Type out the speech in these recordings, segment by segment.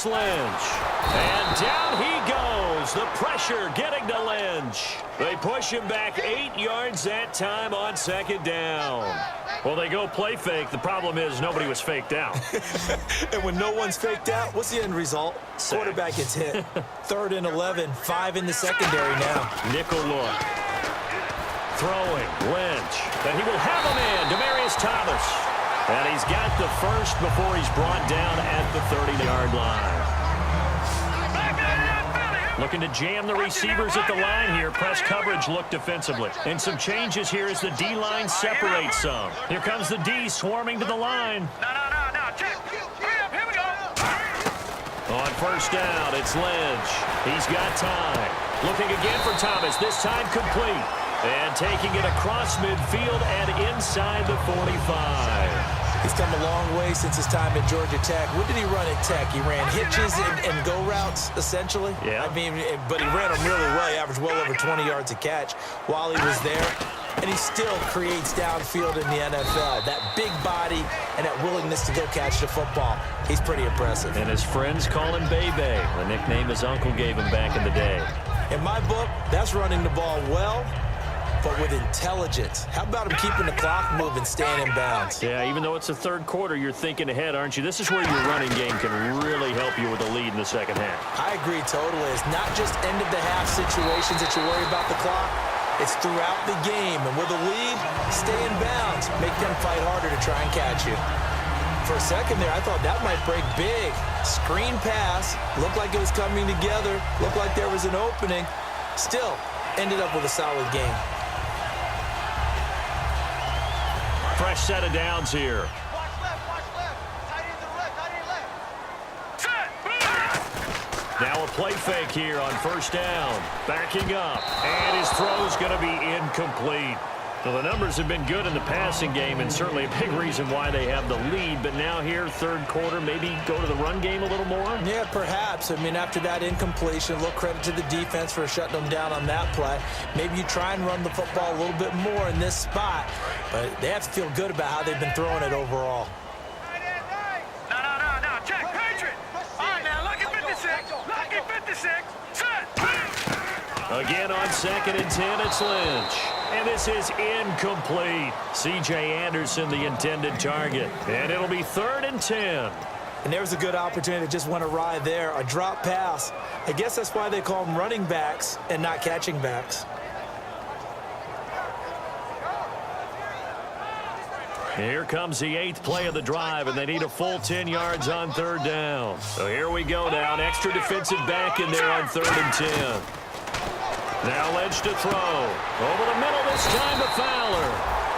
Lynch. And down he goes. The pressure getting to Lynch. They push him back 8 yards that time on second down. Well, they go play fake. The problem is nobody was faked out. And when no one's faked out, what's the end result? Quarterback gets hit. 3rd and 11, 5 in the secondary now. Nickel look. Throwing, Lynch. And he will have a man, Demaryius Thomas. And he's got the first before he's brought down at the 30-yard line. Looking to jam the receivers at the line here. Press coverage look defensively. And some changes here as the D-line separates some. Here comes the D swarming to the line. No. Check. Here we go. On first down, it's Lynch. He's got time. Looking again for Thomas. This time complete. And taking it across midfield and inside the 45. He's come a long way since his time at Georgia Tech. What did he run at Tech? He ran hitches and go routes, essentially. Yeah. I mean, but he ran them really well. He averaged well over 20 yards a catch while he was there. And he still creates downfield in the NFL. That big body and that willingness to go catch the football. He's pretty impressive. And his friends call him Bebe, the nickname his uncle gave him back in the day. In my book, that's running the ball well, but with intelligence. How about him keeping the clock moving, staying in bounds? Yeah, even though it's the third quarter, you're thinking ahead, aren't you? This is where your running game can really help you with a lead in the second half. I agree totally. It's not just end-of-the-half situations that you worry about the clock. It's throughout the game. And with a lead, stay in bounds. Make them fight harder to try and catch you. For a second there, I thought that might break big. Screen pass. Looked like it was coming together. Looked like there was an opening. Still, ended up with a solid game. Fresh set of downs here. Watch left. Tight end to the left. Set. Now a play fake here on first down. Backing up. And his throw's going to be incomplete. Well, the numbers have been good in the passing game, and certainly a big reason why they have the lead. But now here, third quarter, maybe go to the run game a little more? Yeah, perhaps. I mean, after that incompletion, a little credit to the defense for shutting them down on that play. Maybe you try and run the football a little bit more in this spot. But they have to feel good about how they've been throwing it overall. No. Check. Patriot. All right, now, lucky 56. Lucky 56. Set. Again on 2nd and 10, it's Lynch. And this is incomplete. C.J. Anderson, the intended target. And it'll be 3rd and 10. And there was a good opportunity that just went awry there. A drop pass. I guess that's why they call them running backs and not catching backs. Here comes the 8th play of the drive, and they need a full 10 yards on 3rd down. So here we go now. An extra defensive back in there on 3rd and 10. Now Lynch to throw. Over the middle this time to Fowler.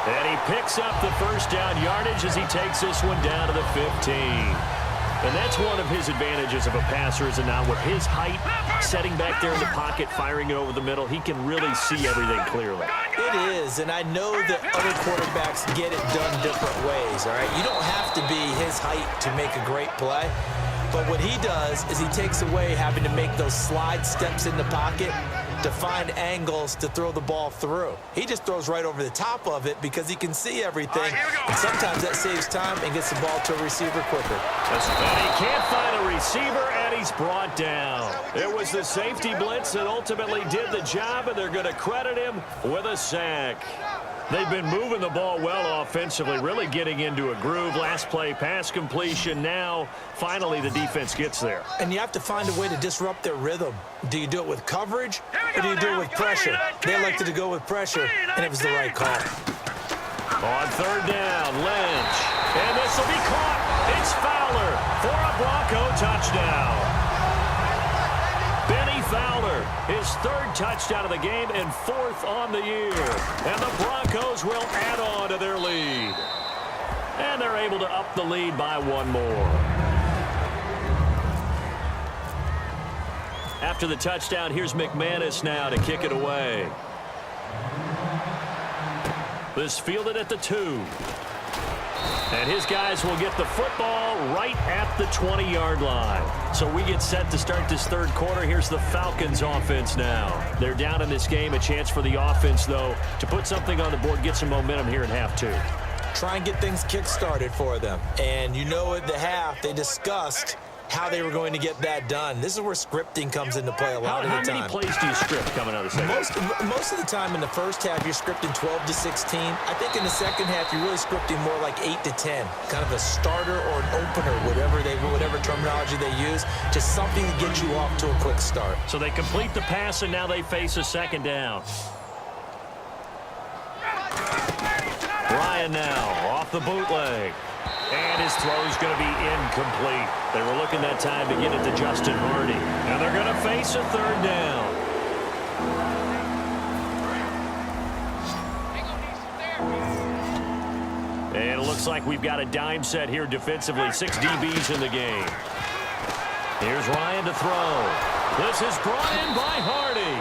And he picks up the first down yardage as he takes this one down to the 15. And that's one of his advantages of a passer, is it not? With his height, setting back there in the pocket, firing it over the middle, he can really see everything clearly. It is, and I know that other quarterbacks get it done different ways, all right? You don't have to be his height to make a great play. But what he does is he takes away having to make those slide steps in the pocket to find angles to throw the ball through. He just throws right over the top of it because he can see everything. And sometimes that saves time and gets the ball to a receiver quicker. And he can't find a receiver, and he's brought down. It was the safety blitz that ultimately did the job, and they're going to credit him with a sack. They've been moving the ball well offensively, really getting into a groove. Last play, pass completion. Now, finally, the defense gets there. And you have to find a way to disrupt their rhythm. Do you do it with coverage, or do you do it with pressure? They elected to go with pressure, and it was the right call. On 3rd down, Lynch. And this will be caught. It's Fowler for a Bronco touchdown. Benny Fowler, his 3rd touchdown of the game and 4th on the year. And the Broncos will add on to their lead. And they're able to up the lead by 1 more. After the touchdown, here's McManus now to kick it away. This fielded at the 2. And his guys will get the football right at the 20-yard line. So we get set to start this third quarter. Here's the Falcons offense now. They're down in this game. A chance for the offense, though, to put something on the board, get some momentum here in half 2. Try and get things kick-started for them. And you know at the half they discussed how they were going to get that done. This is where scripting comes into play a lot of the time. How many plays do you script coming out of the second? Most of the time in the first half, you're scripting 12 to 16. I think in the second half, you're really scripting more like 8 to 10. Kind of a starter or an opener, whatever terminology they use. Just something to get you off to a quick start. So they complete the pass, and now they face a second down. Ryan now off the bootleg. And his throw's going to be incomplete. They were looking that time to get it to Justin Hardy. And they're going to face a third down. And it looks like we've got a dime set here defensively. 6 DBs in the game. Here's Ryan to throw. This is brought in by Hardy.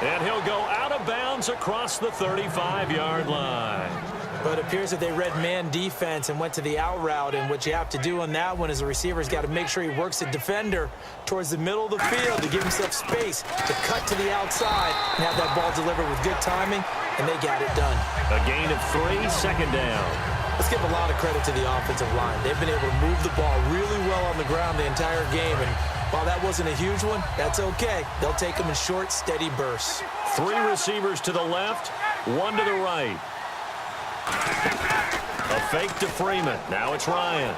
And he'll go out of bounds across the 35-yard line. But it appears that they read man defense and went to the out route, and what you have to do on that one is the receiver's got to make sure he works the defender towards the middle of the field to give himself space to cut to the outside and have that ball delivered with good timing, and they got it done. A gain of 3, second down. Let's give a lot of credit to the offensive line. They've been able to move the ball really well on the ground the entire game, and while that wasn't a huge one, that's okay. They'll take them in short, steady bursts. 3 receivers to the left, 1 to the right. A fake to Freeman. Now it's Ryan.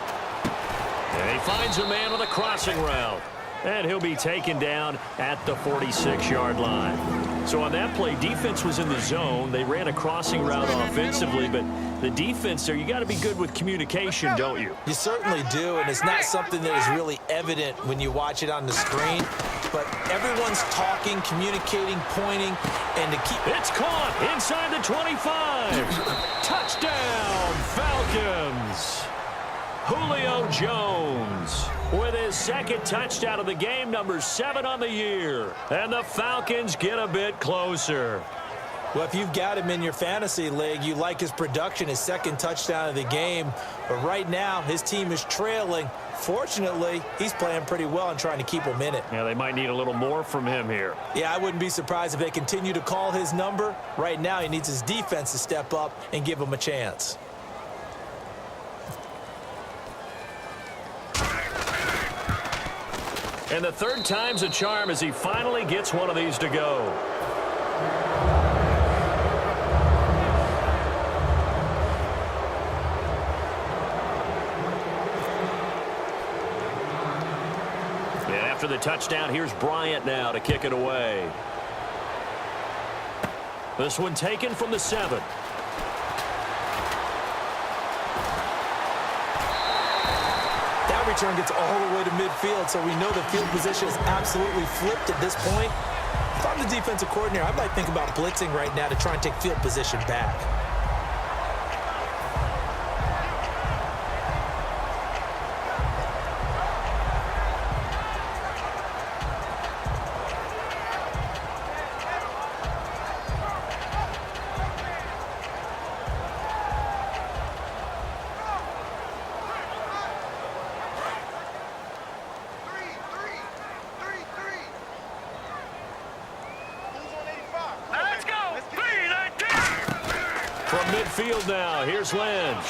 And he finds a man on a crossing route. And he'll be taken down at the 46-yard line. So on that play, defense was in the zone. They ran a crossing route offensively, but the defense there, you got to be good with communication, don't you? You certainly do, and it's not something that is really evident when you watch it on the screen. But everyone's talking, communicating, pointing, and to keep... It's caught inside the 25. Touchdown, Falcons. Julio Jones with his second touchdown of the game, number 7 on the year. And the Falcons get a bit closer. Well, if you've got him in your fantasy league, you like his production, his second touchdown of the game. But right now, his team is trailing. Fortunately, he's playing pretty well and trying to keep him in it. Yeah, they might need a little more from him here. Yeah, I wouldn't be surprised if they continue to call his number. Right now, he needs his defense to step up and give him a chance. And the third time's a charm as he finally gets one of these to go. And after the touchdown, here's Bryant now to kick it away. This one taken from the 7. Return gets all the way to midfield, so we know the field position is absolutely flipped at this point. If I'm the defensive coordinator, I might think about blitzing right now to try and take field position back. From midfield now, here's Lynch.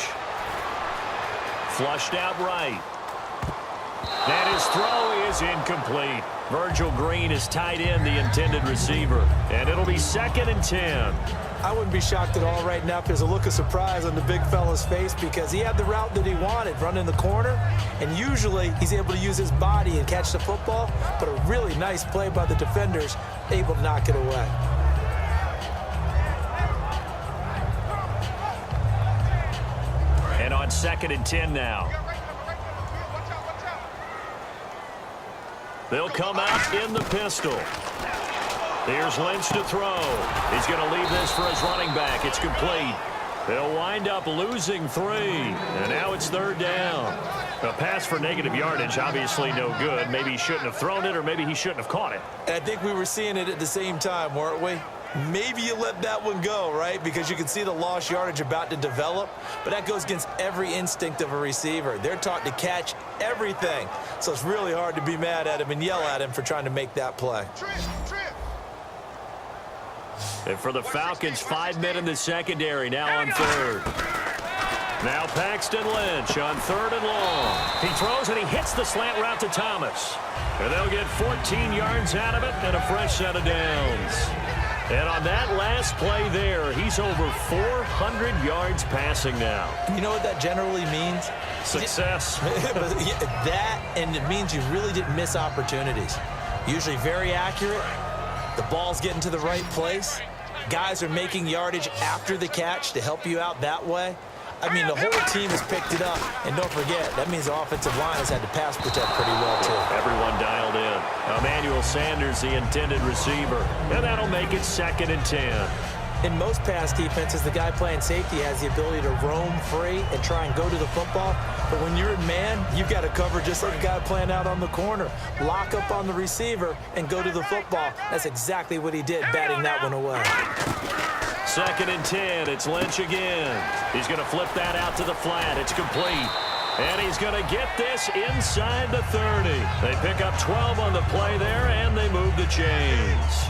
Flushed out right. And his throw is incomplete. Virgil Green is tied in, the intended receiver. And it'll be 2nd and 10. I wouldn't be shocked at all right now if there's a look of surprise on the big fella's face because he had the route that he wanted, running the corner. And usually he's able to use his body and catch the football. But a really nice play by the defenders, able to knock it away. And on 2nd and 10 now. They'll come out in the pistol. Here's Lynch to throw. He's going to leave this for his running back. It's complete. They'll wind up losing 3. And now it's 3rd down. A pass for negative yardage, obviously no good. Maybe he shouldn't have thrown it, or maybe he shouldn't have caught it. And I think we were seeing it at the same time, weren't we? Maybe you let that one go, right? Because you can see the lost yardage about to develop. But that goes against every instinct of a receiver. They're taught to catch everything. So it's really hard to be mad at him and yell at him for trying to make that play. And for the Falcons, 5 men in the secondary, now on 3rd. Now Paxton Lynch on 3rd and long. He throws and he hits the slant route to Thomas. And they'll get 14 yards out of it and a fresh set of downs. And on that last play there, he's over 400 yards passing now. You know what that generally means? Success. That, and it means you really didn't miss opportunities. Usually very accurate. The ball's getting to the right place. Guys are making yardage after the catch to help you out that way. I mean, the whole team has picked it up. And don't forget, that means the offensive line has had to pass protect pretty well, too. Everyone dialed in. Emmanuel Sanders, the intended receiver. And that'll make it 2nd and 10. In most pass defenses, the guy playing safety has the ability to roam free and try and go to the football. But when you're in man, you've got to cover just like a guy playing out on the corner. Lock up on the receiver and go to the football. That's exactly what he did, batting that one away. 2nd and 10. It's Lynch again. He's going to flip that out to the flat. It's complete. And he's going to get this inside the 30. They pick up 12 on the play there, and they move the chains.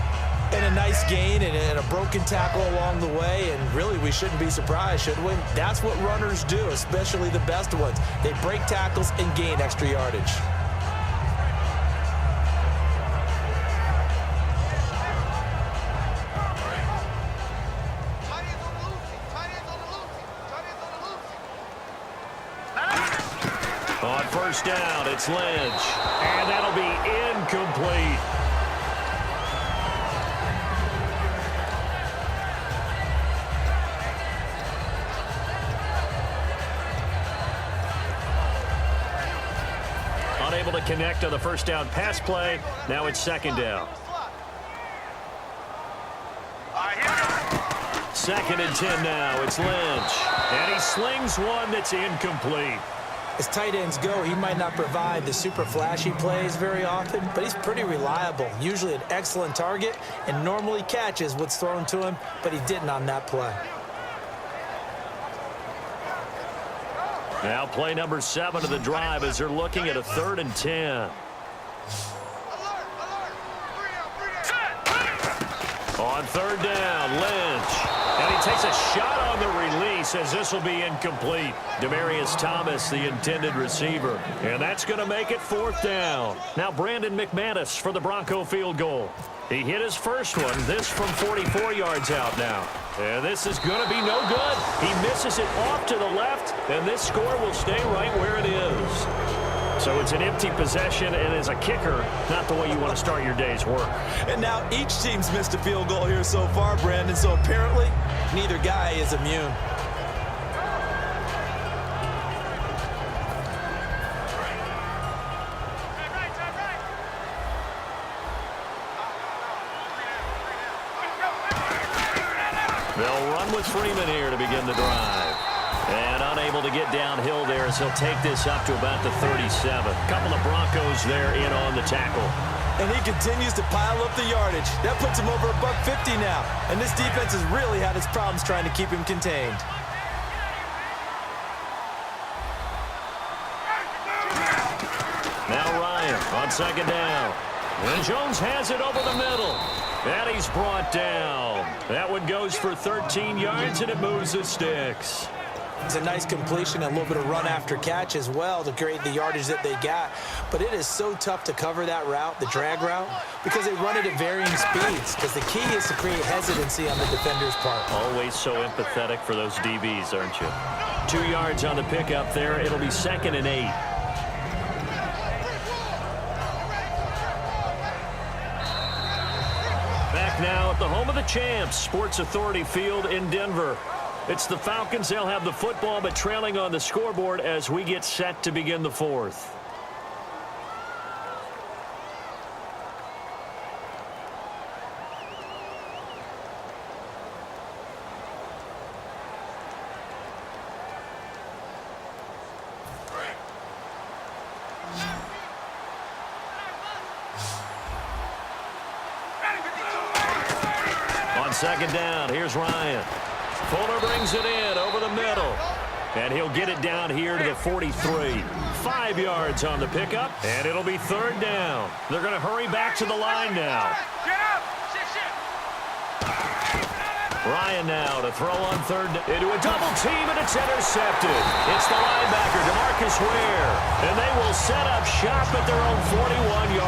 And a nice gain and a broken tackle along the way. And really, we shouldn't be surprised, should we? That's what runners do, especially the best ones. They break tackles and gain extra yardage. On 1st down, it's Lynch. And that'll be incomplete. Unable to connect on the 1st down pass play. Now it's 2nd down. 2nd and 10 now. It's Lynch. And he slings one that's incomplete. As tight ends go, he might not provide the super flashy plays very often, but he's pretty reliable. Usually an excellent target and normally catches what's thrown to him, but he didn't on that play. Now play number 7 of the drive as they're looking at a 3rd and 10. On 3rd down, Lynch. And he takes a shot on the release as this will be incomplete. Demaryius Thomas, the intended receiver. And that's going to make it 4th down. Now Brandon McManus for the Bronco field goal. He hit his first one, this from 44 yards out now. And this is going to be no good. He misses it off to the left, and this score will stay right where it is. So it's an empty possession, and as a kicker, not the way you want to start your day's work. And now each team's missed a field goal here so far, Brandon, so apparently neither guy is immune. They'll run with Freeman here to begin the drive. And unable to get downhill there as he'll take this up to about the 37. Couple of Broncos there in on the tackle. And he continues to pile up the yardage. That puts him over $150 now. And this defense has really had its problems trying to keep him contained. Now Ryan on 2nd down. And Jones has it over the middle. And he's brought down. That one goes for 13 yards, and it moves the sticks. It's a nice completion, a little bit of run after catch as well to create the yardage that they got. But it is so tough to cover that route, the drag route, because they run it at varying speeds. Because the key is to create hesitancy on the defender's part. Always so empathetic for those DBs, aren't you? 2 yards on the pickup there. It'll be 2nd and 8. Back now at the home of the champs, Sports Authority Field in Denver. It's the Falcons. They'll have the football, but trailing on the scoreboard as we get set to begin the 4th. On 2nd down, here's Ryan. Fuller brings it in over the middle. And he'll get it down here to the 43. 5 yards on the pickup, and it'll be 3rd down. They're going to hurry back to the line now. Ryan now to throw on third. Into a double team, and it's intercepted. It's the linebacker, DeMarcus Ware. And they will set up shop at their own 41-yard.